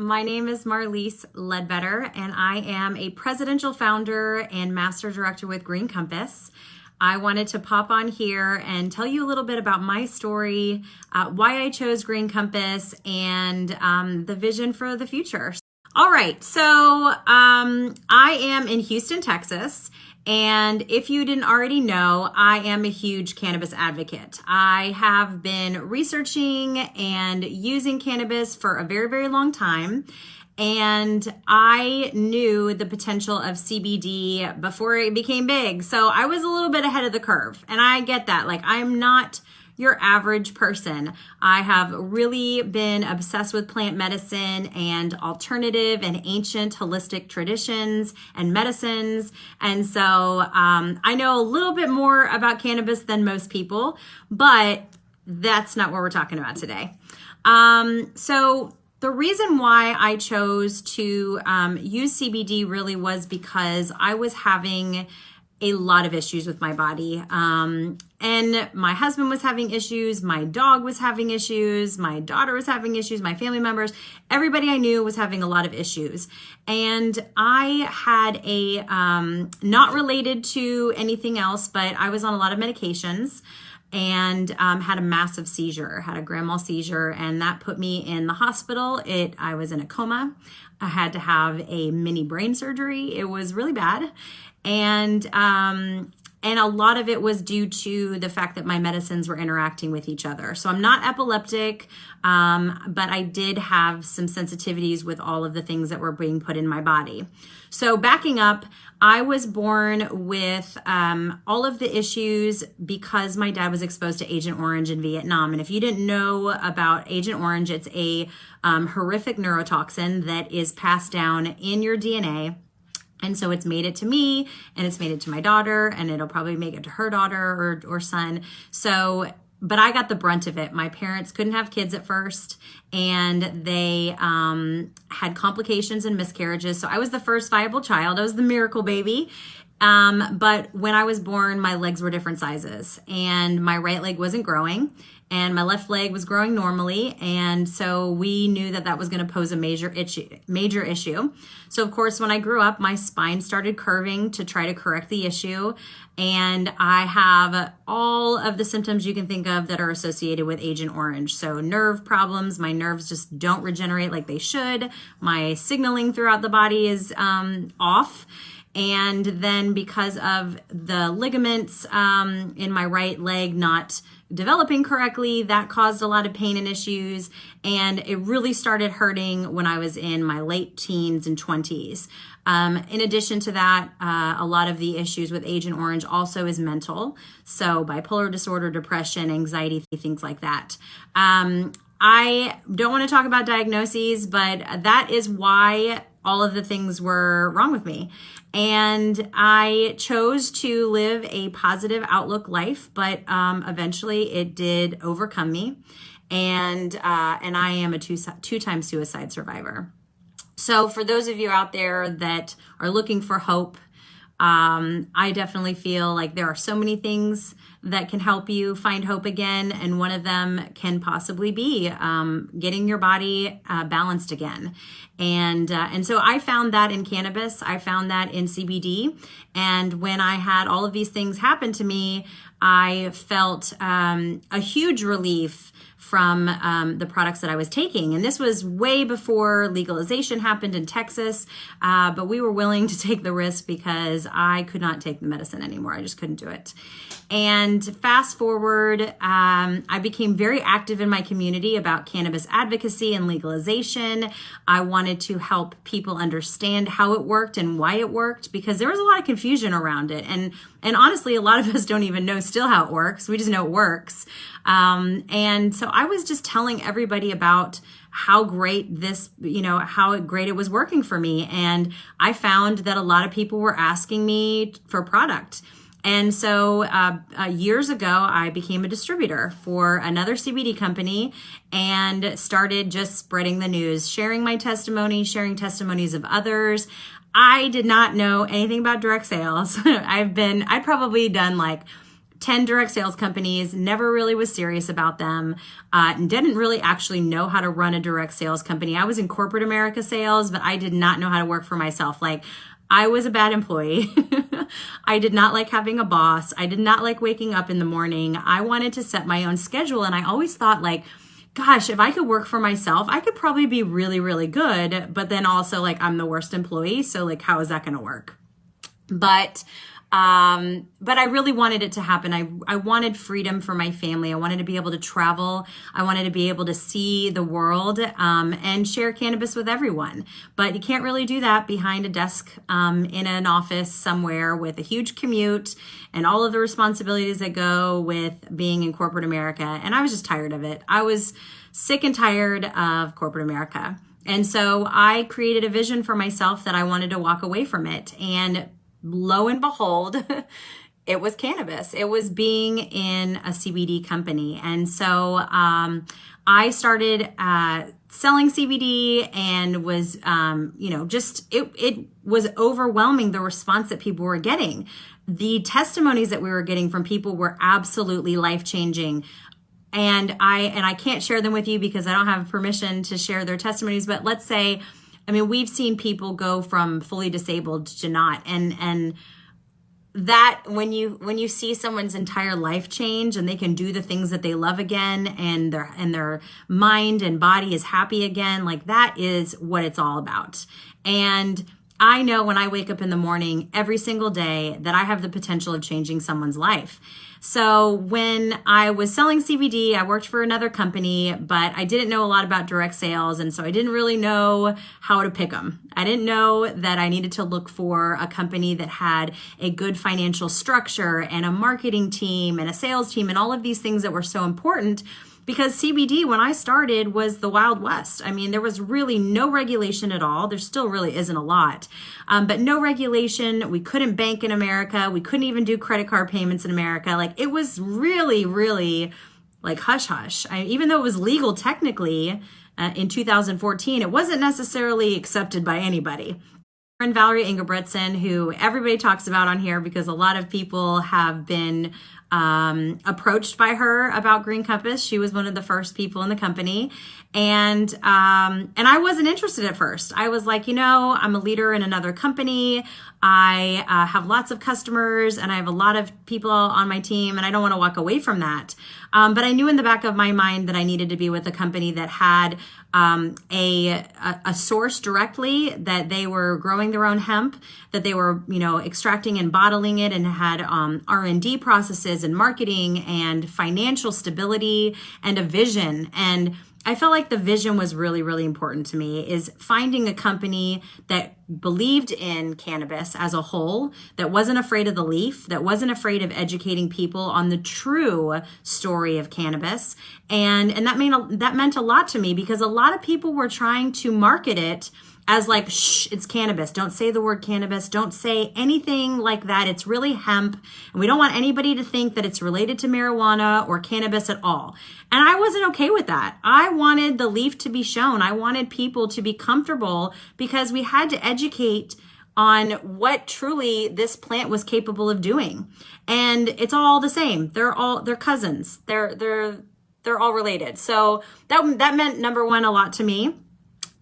My name is Marlies Ledbetter, and I am a presidential founder and master director with Green Compas. I wanted to pop on here and tell you a little bit about my story, why I chose Green Compas, and the vision for the future. All right, so I am in Houston, Texas. And if you didn't already know, I am a huge cannabis advocate. I have been researching and using cannabis for a very, very long time. And I knew the potential of CBD before it became big. So I was a little bit ahead of the curve. And I get that. Like, I'm not your average person. I have really been obsessed with plant medicine and alternative and ancient holistic traditions and medicines. And so I know a little bit more about cannabis than most people, but that's not what we're talking about today. So the reason why I chose to use CBD really was because I was having a lot of issues with my body. And my husband was having issues, my dog was having issues, my daughter was having issues, my family members, everybody I knew was having a lot of issues. And I had a, not related to anything else, but I was on a lot of medications and had a massive seizure, had a grand mal seizure, and that put me in the hospital. I was in a coma. I had to have a mini brain surgery. It was really bad. And a lot of it was due to the fact that my medicines were interacting with each other. So I'm not epileptic, but I did have some sensitivities with all of the things that were being put in my body. So backing up, I was born with all of the issues because my dad was exposed to Agent Orange in Vietnam. And if you didn't know about Agent Orange, it's a horrific neurotoxin that is passed down in your DNA. And so it's made it to me, and it's made it to my daughter, and it'll probably make it to her daughter or son. So, but I got the brunt of it. My parents couldn't have kids at first, and they had complications and miscarriages. So I was the first viable child. I was the miracle baby. But when I was born, my legs were different sizes, and my right leg wasn't growing, and my left leg was growing normally. And so we knew that that was going to pose a major issue. So of course, when I grew up, my spine started curving to try to correct the issue. And I have all of the symptoms you can think of that are associated with Agent Orange. So nerve problems, my nerves just don't regenerate like they should. My signaling throughout the body is off. And then because of the ligaments in my right leg not developing correctly, that caused a lot of pain and issues. And it really started hurting when I was in my late teens and 20s. In addition to that, a lot of the issues with Agent Orange also is mental. So bipolar disorder, depression, anxiety, things like that. I don't want to talk about diagnoses, but that is why all of the things were wrong with me. And I chose to live a positive outlook life, but eventually it did overcome me. And I am a two-time suicide survivor. So for those of you out there that are looking for hope, I definitely feel like there are so many things that can help you find hope again. And one of them can possibly be getting your body balanced again. And so I found that in cannabis. I found that in CBD. And when I had all of these things happen to me, I felt a huge relief from the products that I was taking. And this was way before legalization happened in Texas, but we were willing to take the risk because I could not take the medicine anymore. I just couldn't do it. And fast forward, I became very active in my community about cannabis advocacy and legalization. I wanted to help people understand how it worked and why it worked, because there was a lot of confusion around it. And honestly, a lot of us don't even know still how it works. We just know it works. And so I was just telling everybody about how great this, how great it was working for me. And I found that a lot of people were asking me for product. And so years ago, I became a distributor for another CBD company and started just spreading the news, sharing my testimony, sharing testimonies of others. I did not know anything about direct sales. I'd probably done like 10 direct sales companies, never really was serious about them, and didn't really actually know how to run a direct sales company. I was in corporate America sales, but I did not know how to work for myself. Like, I was a bad employee. I did not like having a boss. I did not like waking up in the morning. I wanted to set my own schedule. And I always thought, like, gosh, if I could work for myself, I could probably be really, really good. But then also, like, I'm the worst employee. So, like, how is that going to work? But I really wanted it to happen. I wanted freedom for my family. I wanted to be able to travel. I wanted to be able to see the world, and share cannabis with everyone. But you can't really do that behind a desk, in an office somewhere with a huge commute and all of the responsibilities that go with being in corporate America. And I was just tired of it. I was sick and tired of corporate America. And so I created a vision for myself that I wanted to walk away from it. And lo and behold, it was cannabis. It was being in a CBD company. And so I started selling CBD and was, it was overwhelming, the response that people were getting. The testimonies that we were getting from people were absolutely life-changing. And I can't share them with you because I don't have permission to share their testimonies. But let's say, I mean, we've seen people go from fully disabled to not, and that when you see someone's entire life change and they can do the things that they love again, and their mind and body is happy again, like, that is what it's all about. And I know when I wake up in the morning every single day that I have the potential of changing someone's life. So when I was selling CBD, I worked for another company, but I didn't know a lot about direct sales. And so I didn't really know how to pick them. I didn't know that I needed to look for a company that had a good financial structure and a marketing team and a sales team and all of these things that were so important. Because CBD, when I started, was the Wild West. I mean, there was really no regulation at all. There still really isn't a lot, but no regulation. We couldn't bank in America. We couldn't even do credit card payments in America. Like, it was really, really like hush hush. Even though it was legal technically in 2014, it wasn't necessarily accepted by anybody. And Valerie Engelbretson, who everybody talks about on here because a lot of people have been approached by her about Green Compass. She was one of the first people in the company. And I wasn't interested at first. I was like, I'm a leader in another company. I have lots of customers and I have a lot of people on my team, and I don't want to walk away from that. But I knew in the back of my mind that I needed to be with a company that had a source directly, that they were growing their own hemp, that they were, extracting and bottling it, and had R&D processes and marketing and financial stability and a vision. And I felt like the vision was really, really important to me, is finding a company that believed in cannabis as a whole, that wasn't afraid of the leaf, that wasn't afraid of educating people on the true story of cannabis. And that meant a lot to me, because a lot of people were trying to market it as like, shh, it's cannabis. Don't say the word cannabis. Don't say anything like that. It's really hemp. And we don't want anybody to think that it's related to marijuana or cannabis at all. And I wasn't okay with that. I wanted the leaf to be shown. I wanted people to be comfortable, because we had to educate on what truly this plant was capable of doing. And it's all the same. They're cousins. They're all related. So that meant, number one, a lot to me.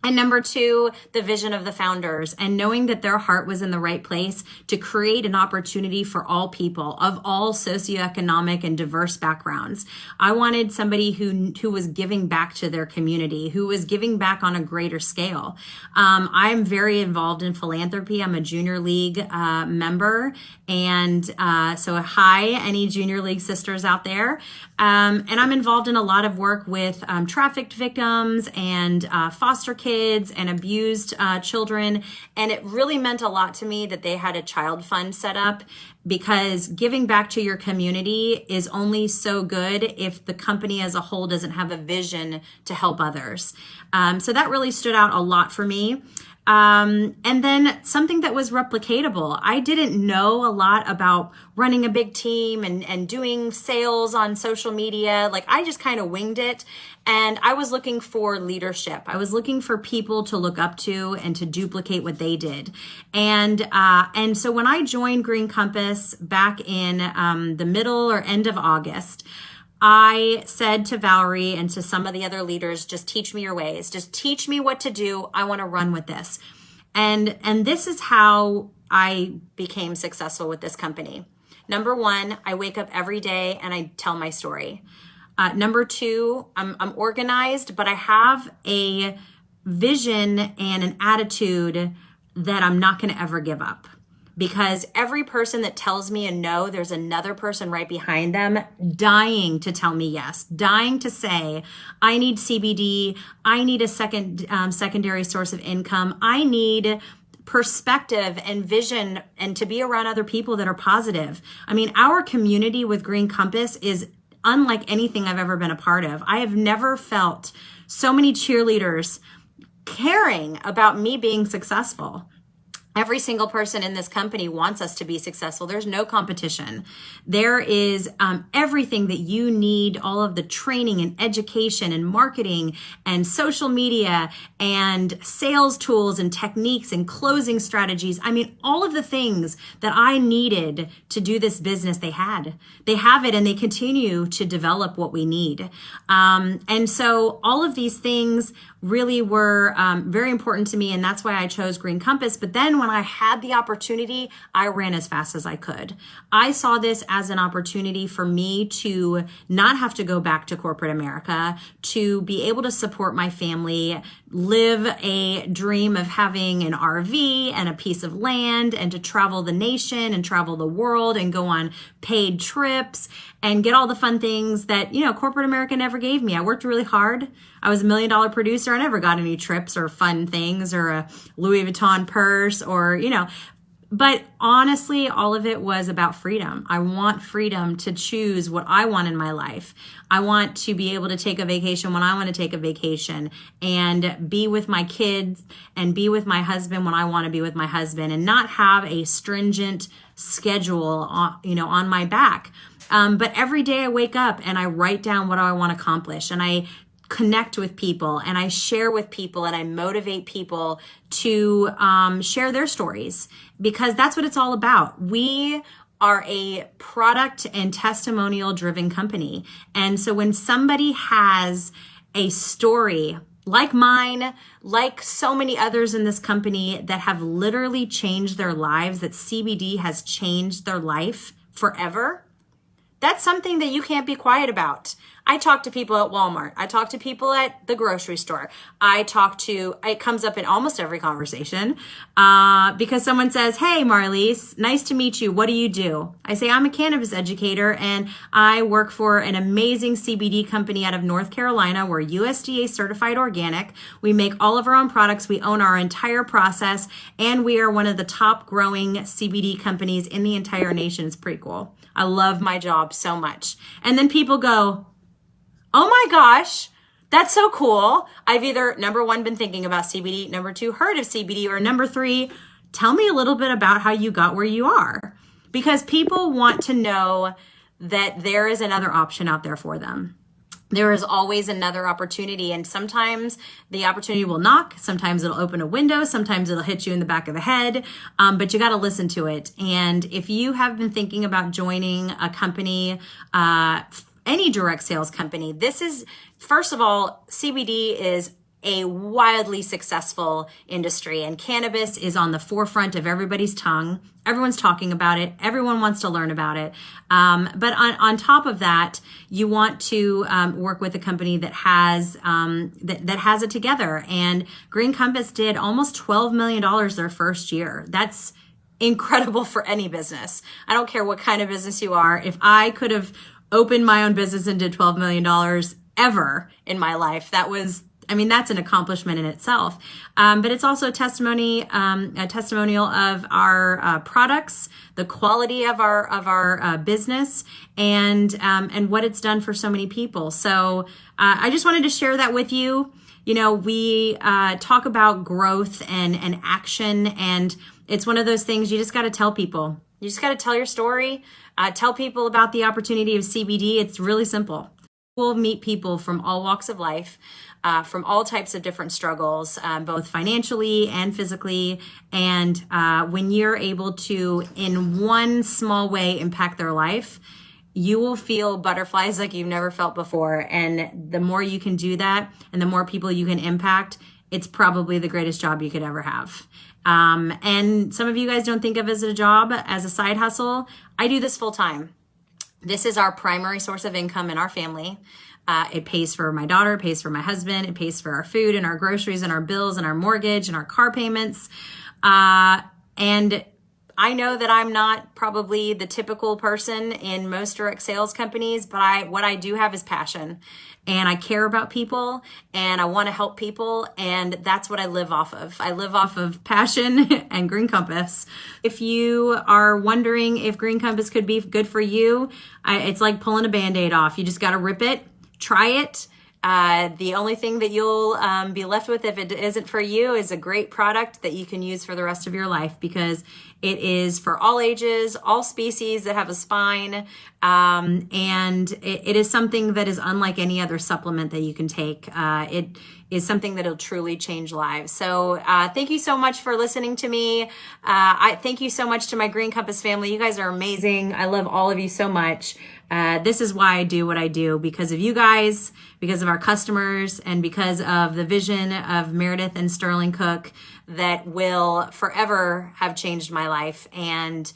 And number two, the vision of the founders, and knowing that their heart was in the right place to create an opportunity for all people of all socioeconomic and diverse backgrounds. I wanted somebody who was giving back to their community, who was giving back on a greater scale. I'm very involved in philanthropy. I'm a junior league member. And so hi, any junior league sisters out there. And I'm involved in a lot of work with trafficked victims and foster kids and abused children. And it really meant a lot to me that they had a child fund set up, because giving back to your community is only so good if the company as a whole doesn't have a vision to help others. So that really stood out a lot for me. And then something that was replicatable. I didn't know a lot about running a big team and doing sales on social media. Like I just kind of winged it. And I was looking for leadership. I was looking for people to look up to and to duplicate what they did. And so when I joined Green Compass back in the middle or end of August, I said to Valerie and to some of the other leaders, just teach me your ways. Just teach me what to do. I want to run with this. And this is how I became successful with this company. Number one, I wake up every day and I tell my story. Number two, I'm organized, but I have a vision and an attitude that I'm not going to ever give up. Because every person that tells me a no, there's another person right behind them dying to tell me yes, dying to say, I need CBD, I need a secondary source of income, I need perspective and vision and to be around other people that are positive. I mean, our community with Green Compass is unlike anything I've ever been a part of. I have never felt so many cheerleaders caring about me being successful. Every single person in this company wants us to be successful. There's no competition. There is everything that you need, all of the training and education and marketing and social media and sales tools and techniques and closing strategies. I mean, all of the things that I needed to do this business, they had. They have it and they continue to develop what we need. And so all of these things really were very important to me, and that's why I chose Green Compass. But then when I had the opportunity, I ran as fast as I could. I saw this as an opportunity for me to not have to go back to corporate America, to be able to support my family, live a dream of having an RV and a piece of land, and to travel the nation and travel the world and go on paid trips and get all the fun things that, corporate America never gave me. I worked really hard. I was $1 million producer. I never got any trips or fun things or a Louis Vuitton purse or, but honestly, all of it was about freedom. I want freedom to choose what I want in my life. I want to be able to take a vacation when I want to take a vacation and be with my kids and be with my husband when I want to be with my husband and not have a stringent schedule, on my back. But every day I wake up and I write down what I want to accomplish, and I connect with people and I share with people and I motivate people to share their stories, because that's what it's all about. We are a product and testimonial driven company. And so when somebody has a story like mine, like so many others in this company that have literally changed their lives, that CBD has changed their life forever, that's something that you can't be quiet about. I talk to people at Walmart. I talk to people at the grocery store. It comes up in almost every conversation because someone says, hey, Marlies, nice to meet you. What do you do? I say, I'm a cannabis educator and I work for an amazing CBD company out of North Carolina. We're USDA certified organic. We make all of our own products. We own our entire process, and we are one of the top growing CBD companies in the entire nation. It's pretty cool. I love my job so much. And then people go, oh my gosh, that's so cool. I've either, number one, been thinking about CBD, number two, heard of CBD, or number three, tell me a little bit about how you got where you are. Because people want to know that there is another option out there for them. There is always another opportunity, and sometimes the opportunity will knock, sometimes it'll open a window, sometimes it'll hit you in the back of the head, but you got to listen to it. And if you have been thinking about joining a company, any direct sales company, this is, first of all, CBD is a wildly successful industry, and cannabis is on the forefront of everybody's tongue. Everyone's talking about it. Everyone wants to learn about it. But on top of that, you want to work with a company that has that has it together. And Green Compass did almost $12 million their first year. That's incredible for any business. I don't care what kind of business you are. If I could have opened my own business and did $12 million ever in my life, that's an accomplishment in itself. But it's also a testimonial of our products, the quality of our business, and what it's done for so many people. So I just wanted to share that with you. we talk about growth and action, and it's one of those things you just got to tell people. You just got to tell your story, tell people about the opportunity of CBD. It's really simple. We'll meet people from all walks of life, from all types of different struggles, both financially and physically. And when you're able to, in one small way, impact their life, you will feel butterflies like you've never felt before. And the more you can do that and the more people you can impact, it's probably the greatest job you could ever have. And some of you guys don't think of it as a job, as a side hustle. I do this full time. This is our primary source of income in our family. It pays for my daughter, it pays for my husband, it pays for our food and our groceries and our bills and our mortgage and our car payments. And I know that I'm not probably the typical person in most direct sales companies, but what I do have is passion, and I care about people, and I want to help people, and that's what I live off of. I live off of passion and Green Compass. If you are wondering if Green Compass could be good for you, it's like pulling a Band-Aid off. You just got to rip it, try it. The only thing that you'll be left with if it isn't for you is a great product that you can use for the rest of your life, because it is for all ages, all species that have a spine, and it is something that is unlike any other supplement that you can take. It is something that will truly change lives. So thank you so much for listening to me. I thank you so much to my Green Compass family. You guys are amazing. I love all of you so much. This is why I do what I do, because of you guys, because of our customers, and because of the vision of Meredith and Sterling Cook that will forever have changed my life. And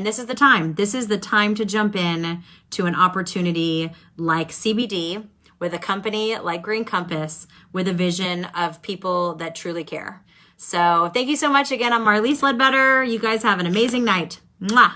this is the time. This is the time to jump in to an opportunity like CBD with a company like Green Compass with a vision of people that truly care. So thank you so much again. I'm Marlies Ledbetter. You guys have an amazing night. Mwah.